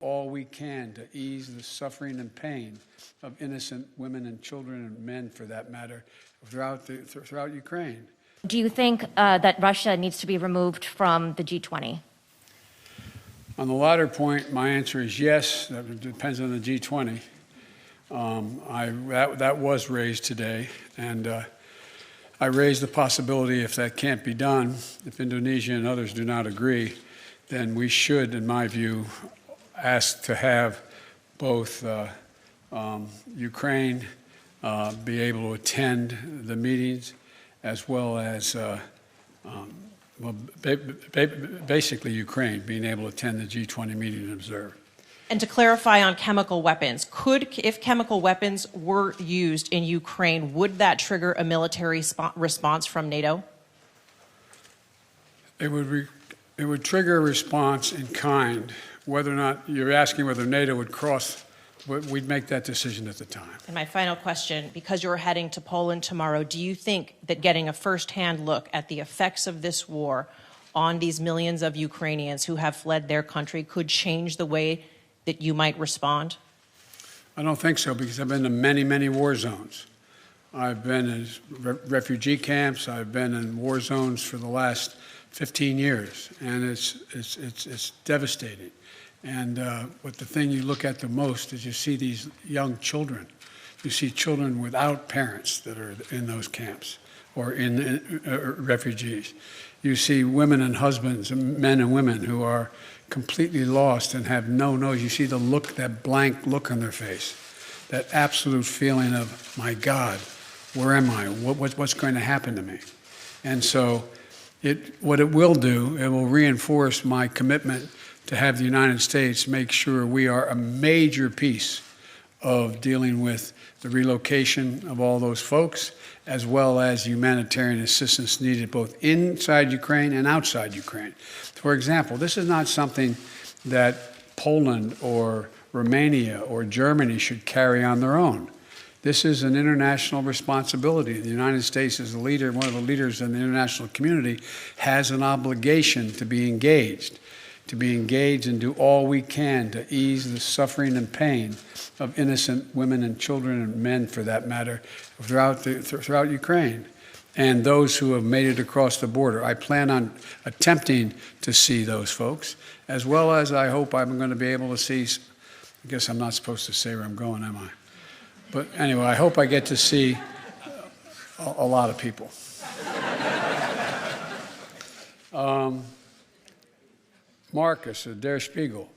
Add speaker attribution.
Speaker 1: all we can to ease the suffering and pain of innocent women and children and men, for that matter, throughout Ukraine.
Speaker 2: Do you think that Russia needs to be removed from the G20?
Speaker 1: On the latter point, my answer is yes. That depends on the G20. That was raised today, and I raised the possibility, if that can't be done, if Indonesia and others do not agree, then we should, in my view, ask to have both Ukraine be able to attend the meetings, as well as basically Ukraine being able to attend the G20 meeting and observe.
Speaker 3: And to clarify on chemical weapons, if chemical weapons were used in Ukraine, would that trigger a military response from NATO?
Speaker 1: It would trigger a response in kind. Whether or not you're asking whether NATO would cross, we'd make that decision at the time.
Speaker 3: And my final question, because you're heading to Poland tomorrow, do you think that getting a first-hand look at the effects of this war on these millions of Ukrainians who have fled their country could change the way that you might respond?
Speaker 1: I don't think so, because I've been to many, many war zones. I've been in refugee camps. I've been in war zones for the last 15 years, and it's devastating. And but the thing you look at the most is you see these young children. You see children without parents that are in those camps or in refugees. You see women and husbands, men and women who are completely lost and have no nose. You see the look, that blank look on their face, that absolute feeling of, my God, where am I? What's going to happen to me? And so what it will do, it will reinforce my commitment to have the United States make sure we are a major piece of dealing with the relocation of all those folks, as well as humanitarian assistance needed both inside Ukraine and outside Ukraine. For example, this is not something that Poland or Romania or Germany should carry on their own. This is an international responsibility. The United States, as a leader, one of the leaders in the international community, has an obligation to be engaged and do all we can to ease the suffering and pain of innocent women and children and men, for that matter, throughout Ukraine, and those who have made it across the border. I plan on attempting to see those folks, as well as I hope I'm going to be able to see, I guess I'm not supposed to say where I'm going, am I? But anyway, I hope I get to see a lot of people. Marcus of Der Spiegel.